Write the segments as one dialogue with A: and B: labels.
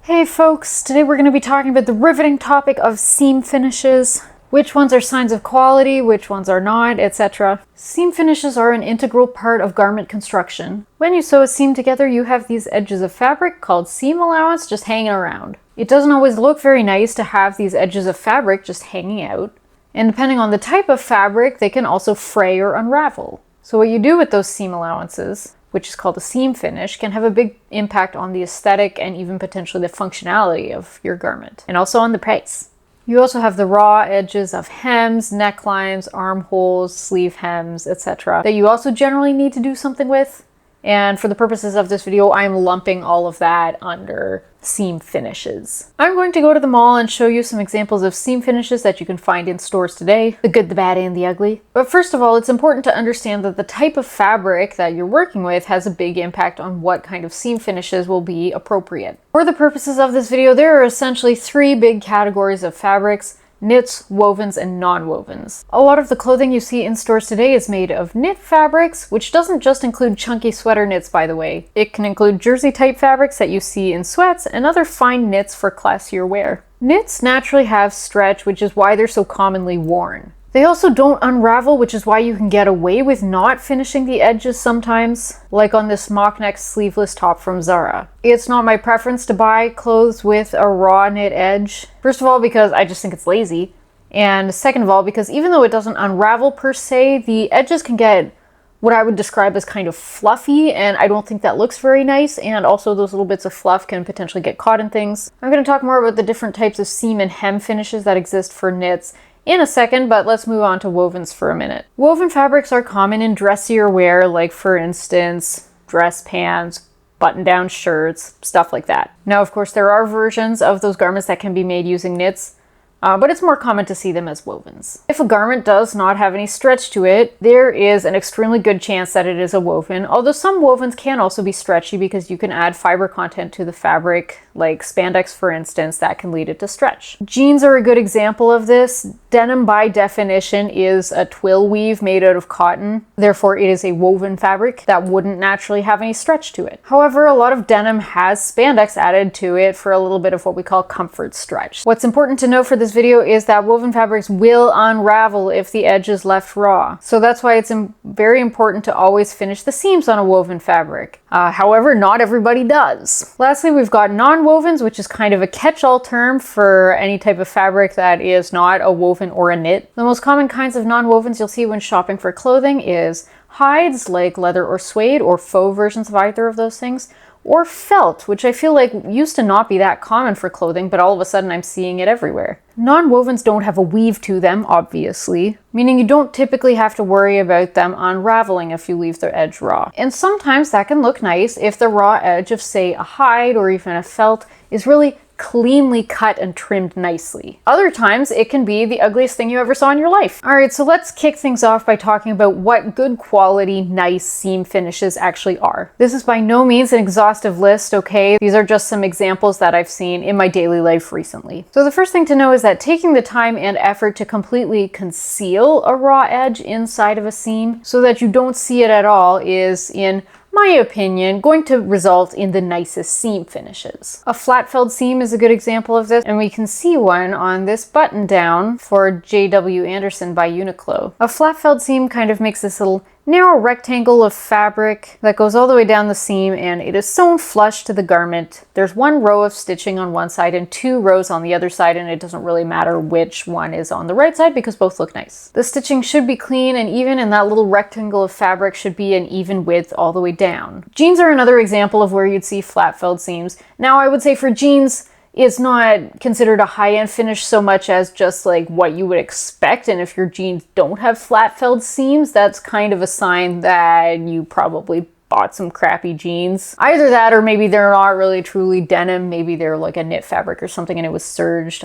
A: Hey folks, today we're going to be talking about the riveting topic of seam finishes. Which ones are signs of quality, which ones are not, etc. Seam finishes are an integral part of garment construction. When you sew a seam together, you have these edges of fabric called seam allowance just hanging around. It doesn't always look very nice to have these edges of fabric just hanging out. And depending on the type of fabric, they can also fray or unravel. So what you do with those seam allowances, which is called a seam finish, can have a big impact on the aesthetic and even potentially the functionality of your garment, and also on the price. You also have the raw edges of hems, necklines, armholes, sleeve hems, etc. that you also generally need to do something with. And for the purposes of this video, I'm lumping all of that under seam finishes. I'm going to go to the mall and show you some examples of seam finishes that you can find in stores today. The good, the bad, and the ugly. But first of all, it's important to understand that the type of fabric that you're working with has a big impact on what kind of seam finishes will be appropriate. For the purposes of this video, there are essentially three big categories of fabrics: knits, wovens, and non-wovens. A lot of the clothing you see in stores today is made of knit fabrics, which doesn't just include chunky sweater knits, by the way. It can include jersey type fabrics that you see in sweats and other fine knits for classier wear. Knits naturally have stretch, which is why they're so commonly worn. They also don't unravel, which is why you can get away with not finishing the edges sometimes, like on this mock neck sleeveless top from Zara. It's not my preference to buy clothes with a raw knit edge. First of all, because I just think it's lazy. And second of all, because even though it doesn't unravel per se, the edges can get what I would describe as kind of fluffy, and I don't think that looks very nice, and also those little bits of fluff can potentially get caught in things. I'm going to talk more about the different types of seam and hem finishes that exist for knits in a second, but let's move on to wovens for a minute. Woven fabrics are common in dressier wear, like for instance, dress pants, button-down shirts, stuff like that. Now, of course, there are versions of those garments that can be made using knits, but it's more common to see them as wovens. If a garment does not have any stretch to it, there is an extremely good chance that it is a woven, although some wovens can also be stretchy because you can add fiber content to the fabric, like spandex for instance, that can lead it to stretch. Jeans are a good example of this. Denim by definition is a twill weave made out of cotton, therefore it is a woven fabric that wouldn't naturally have any stretch to it. However, a lot of denim has spandex added to it for a little bit of what we call comfort stretch. What's important to know for this video is that woven fabrics will unravel if the edge is left raw. So that's why it's very important to always finish the seams on a woven fabric. However, not everybody does. Lastly, we've got non-wovens, which is kind of a catch-all term for any type of fabric that is not a woven or a knit. The most common kinds of non-wovens you'll see when shopping for clothing is hides, like leather or suede, or faux versions of either of those things, or felt, which I feel like used to not be that common for clothing, but all of a sudden I'm seeing it everywhere. Non-wovens don't have a weave to them, obviously, meaning you don't typically have to worry about them unraveling if you leave their edge raw. And sometimes that can look nice if the raw edge of, say, a hide or even a felt is really cleanly cut and trimmed nicely. Other times it can be the ugliest thing you ever saw in your life. Alright, so let's kick things off by talking about what good quality, nice seam finishes actually are. This is by no means an exhaustive list, okay? These are just some examples that I've seen in my daily life recently. So the first thing to know is that taking the time and effort to completely conceal a raw edge inside of a seam so that you don't see it at all is, in my opinion, going to result in the nicest seam finishes. A flat felled seam is a good example of this, and we can see one on this button down for J.W. Anderson by Uniqlo. A flat felled seam kind of makes this little narrow rectangle of fabric that goes all the way down the seam, and it is sewn flush to the garment. There's one row of stitching on one side and two rows on the other side, and it doesn't really matter which one is on the right side because both look nice. The stitching should be clean and even, and that little rectangle of fabric should be an even width all the way down. Jeans are another example of where you'd see flat felled seams. Now, I would say for jeans, it's not considered a high-end finish so much as just like what you would expect, and if your jeans don't have flat felled seams, that's kind of a sign that you probably bought some crappy jeans. Either that, or maybe they're not really truly denim, maybe they're like a knit fabric or something and it was serged.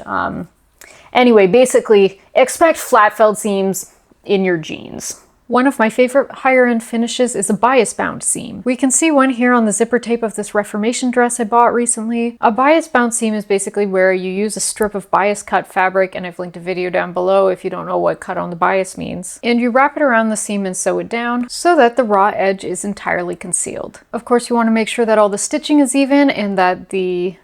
A: Anyway, basically expect flat felled seams in your jeans. One of my favorite higher end finishes is a bias bound seam. We can see one here on the zipper tape of this Reformation dress I bought recently. A bias bound seam is basically where you use a strip of bias cut fabric, and I've linked a video down below if you don't know what cut on the bias means, and you wrap it around the seam and sew it down so that the raw edge is entirely concealed. Of course, you want to make sure that all the stitching is even and that the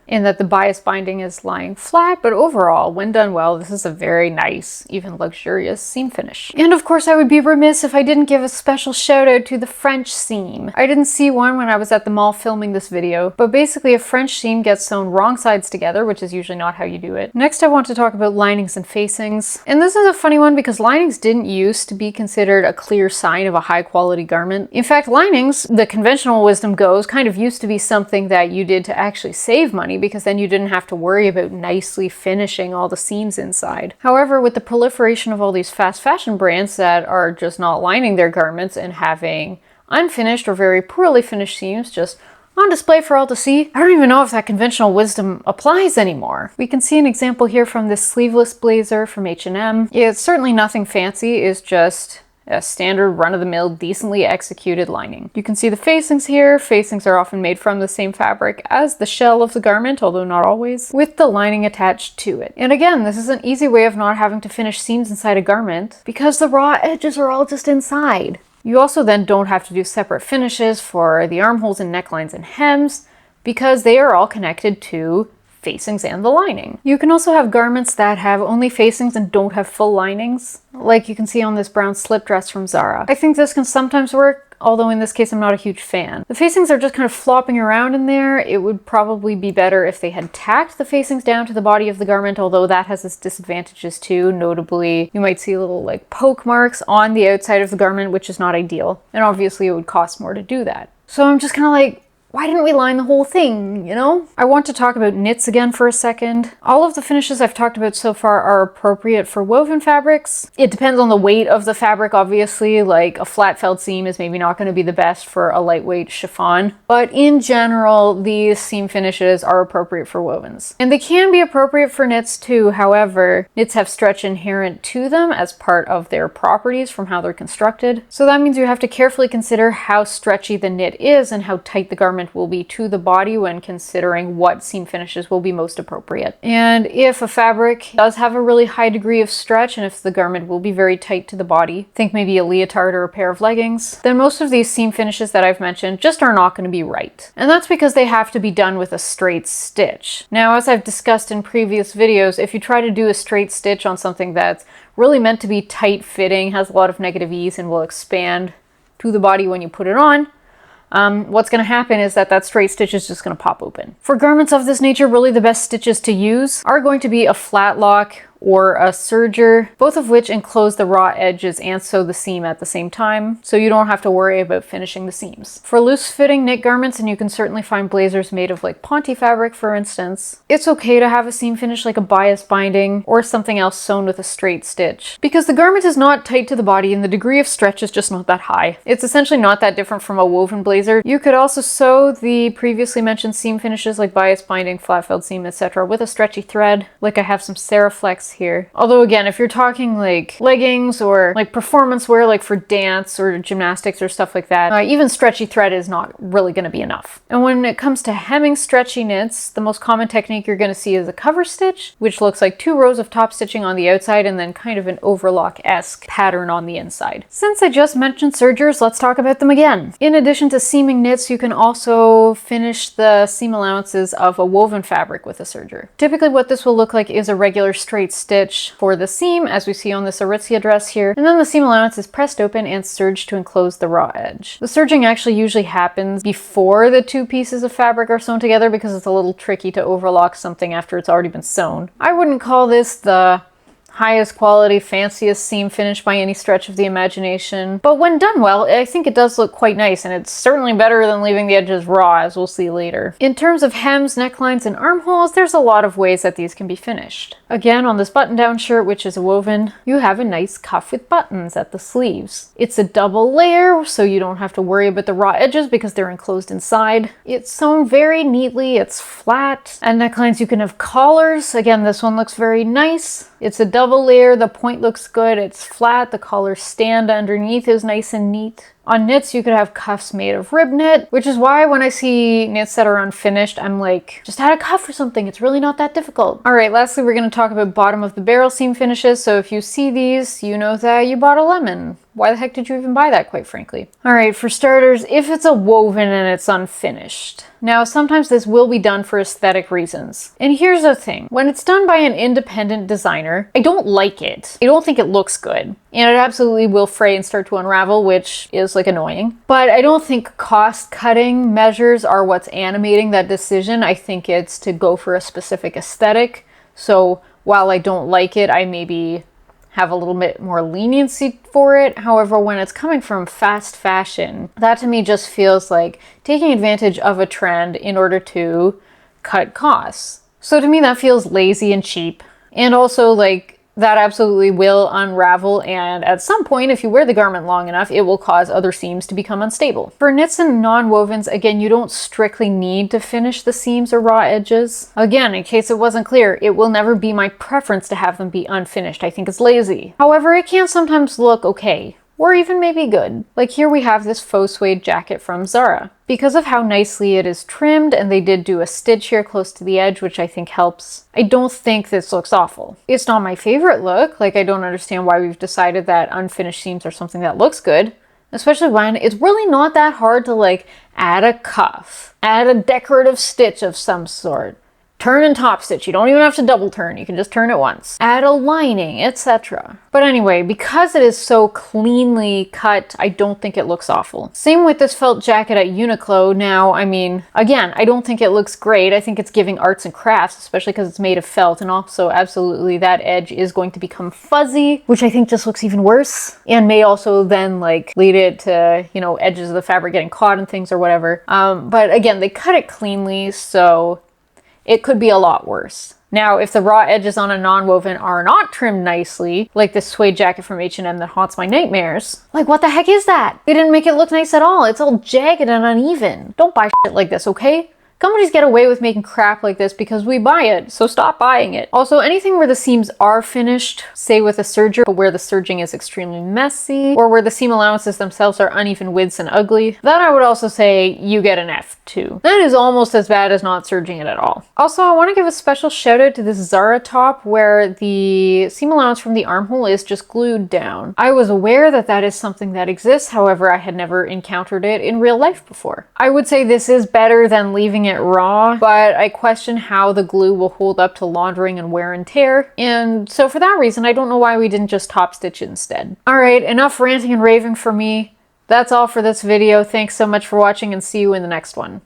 A: bias binding is lying flat, but overall, when done well, this is a very nice, even luxurious seam finish. And of course, I would be remiss if I didn't give a special shout out to the French seam. I didn't see one when I was at the mall filming this video, but basically a French seam gets sewn wrong sides together, which is usually not how you do it. Next, I want to talk about linings and facings. And this is a funny one because linings didn't used to be considered a clear sign of a high quality garment. In fact, linings, the conventional wisdom goes, kind of used to be something that you did to actually save money, because then you didn't have to worry about nicely finishing all the seams inside. However, with the proliferation of all these fast fashion brands that are just not lining their garments and having unfinished or very poorly finished seams just on display for all to see, I don't even know if that conventional wisdom applies anymore. We can see an example here from this sleeveless blazer from H&M. It's certainly nothing fancy, it's just a standard run-of-the-mill, decently executed lining. You can see the facings here. Facings are often made from the same fabric as the shell of the garment, although not always, with the lining attached to it. And again, this is an easy way of not having to finish seams inside a garment because the raw edges are all just inside. You also then don't have to do separate finishes for the armholes and necklines and hems because they are all connected to facings and the lining. You can also have garments that have only facings and don't have full linings, like you can see on this brown slip dress from Zara. I think this can sometimes work, although in this case I'm not a huge fan. The facings are just kind of flopping around in there. It would probably be better if they had tacked the facings down to the body of the garment, although that has its disadvantages too. Notably, you might see little like poke marks on the outside of the garment, which is not ideal. And obviously it would cost more to do that. So I'm just kind of like, why didn't we line the whole thing, you know? I want to talk about knits again for a second. All of the finishes I've talked about so far are appropriate for woven fabrics. It depends on the weight of the fabric, obviously. Like a flat felt seam is maybe not going to be the best for a lightweight chiffon. But in general, these seam finishes are appropriate for wovens. And they can be appropriate for knits too. However, knits have stretch inherent to them as part of their properties from how they're constructed. So that means you have to carefully consider how stretchy the knit is and how tight the garment will be to the body when considering what seam finishes will be most appropriate. And if a fabric does have a really high degree of stretch and if the garment will be very tight to the body, think maybe a leotard or a pair of leggings, then most of these seam finishes that I've mentioned just are not going to be right. And that's because they have to be done with a straight stitch. Now, as I've discussed in previous videos, if you try to do a straight stitch on something that's really meant to be tight fitting, has a lot of negative ease, and will expand to the body when you put it on, what's going to happen is that straight stitch is just going to pop open. For garments of this nature, really the best stitches to use are going to be a flat lock or a serger, both of which enclose the raw edges and sew the seam at the same time, so you don't have to worry about finishing the seams. For loose-fitting knit garments, and you can certainly find blazers made of like Ponte fabric, for instance, it's okay to have a seam finish like a bias binding or something else sewn with a straight stitch, because the garment is not tight to the body and the degree of stretch is just not that high. It's essentially not that different from a woven blazer. You could also sew the previously mentioned seam finishes like bias binding, flat felt seam, etc. with a stretchy thread, like I have some Seraflex here. Although again, if you're talking like leggings or like performance wear, like for dance or gymnastics or stuff like that, even stretchy thread is not really going to be enough. And when it comes to hemming stretchy knits, the most common technique you're going to see is a cover stitch, which looks like 2 rows of top stitching on the outside and then kind of an overlock-esque pattern on the inside. Since I just mentioned sergers, let's talk about them again. In addition to seaming knits, you can also finish the seam allowances of a woven fabric with a serger. Typically what this will look like is a regular straight stitch for the seam, as we see on this Aritzia dress here, and then the seam allowance is pressed open and serged to enclose the raw edge. The serging actually usually happens before the 2 pieces of fabric are sewn together because it's a little tricky to overlock something after it's already been sewn. I wouldn't call this the highest quality, fanciest seam finish by any stretch of the imagination. But when done well, I think it does look quite nice, and it's certainly better than leaving the edges raw, as we'll see later. In terms of hems, necklines, and armholes, there's a lot of ways that these can be finished. Again, on this button-down shirt, which is a woven, you have a nice cuff with buttons at the sleeves. It's a double layer, so you don't have to worry about the raw edges because they're enclosed inside. It's sewn very neatly, it's flat. And necklines, you can have collars. Again, this one looks very nice. It's a double double layer, the point looks good, it's flat, the collar stand underneath is nice and neat. On knits, you could have cuffs made of rib knit, which is why when I see knits that are unfinished, I'm like, just add a cuff or something. It's really not that difficult. All right, lastly, we're going to talk about bottom of the barrel seam finishes. So if you see these, you know that you bought a lemon. Why the heck did you even buy that, quite frankly? All right, for starters, if it's a woven and it's unfinished. Now, sometimes this will be done for aesthetic reasons. And here's the thing. When it's done by an independent designer, I don't like it. I don't think it looks good. And it absolutely will fray and start to unravel, which is like annoying. But I don't think cost-cutting measures are what's animating that decision. I think it's to go for a specific aesthetic. So while I don't like it, I maybe have a little bit more leniency for it. However, when it's coming from fast fashion, that to me just feels like taking advantage of a trend in order to cut costs. So to me, that feels lazy and cheap. And also, like, that absolutely will unravel, and at some point, if you wear the garment long enough, it will cause other seams to become unstable. For knits and non-wovens, again, you don't strictly need to finish the seams or raw edges. Again, in case it wasn't clear, it will never be my preference to have them be unfinished. I think it's lazy. However, it can sometimes look okay, or even maybe good. Like here we have this faux suede jacket from Zara. Because of how nicely it is trimmed, and they did do a stitch here close to the edge, which I think helps, I don't think this looks awful. It's not my favorite look. Like, I don't understand why we've decided that unfinished seams are something that looks good, especially when it's really not that hard to like add a cuff, add a decorative stitch of some sort. Turn and top stitch. You don't even have to double turn. You can just turn it once. Add a lining, etc. But anyway, because it is so cleanly cut, I don't think it looks awful. Same with this felt jacket at Uniqlo. Now, I mean, again, I don't think it looks great. I think it's giving arts and crafts, especially because it's made of felt. And also, absolutely, that edge is going to become fuzzy, which I think just looks even worse. And may also then, like, lead it to, you know, edges of the fabric getting caught and things or whatever. But again, they cut it cleanly, so it could be a lot worse. Now, if the raw edges on a non-woven are not trimmed nicely, like this suede jacket from H&M that haunts my nightmares, like what the heck is that? They didn't make it look nice at all. It's all jagged and uneven. Don't buy shit like this, okay? Companies get away with making crap like this because we buy it, so stop buying it. Also, anything where the seams are finished, say with a serger, but where the serging is extremely messy, or where the seam allowances themselves are uneven widths and ugly, then I would also say you get an F too. That is almost as bad as not serging it at all. Also, I want to give a special shout out to this Zara top where the seam allowance from the armhole is just glued down. I was aware that that is something that exists, however, I had never encountered it in real life before. I would say this is better than leaving it raw, but I question how the glue will hold up to laundering and wear and tear, and so for that reason I don't know why we didn't just top stitch it instead. Alright, enough ranting and raving for me. That's all for this video. Thanks so much for watching, and see you in the next one.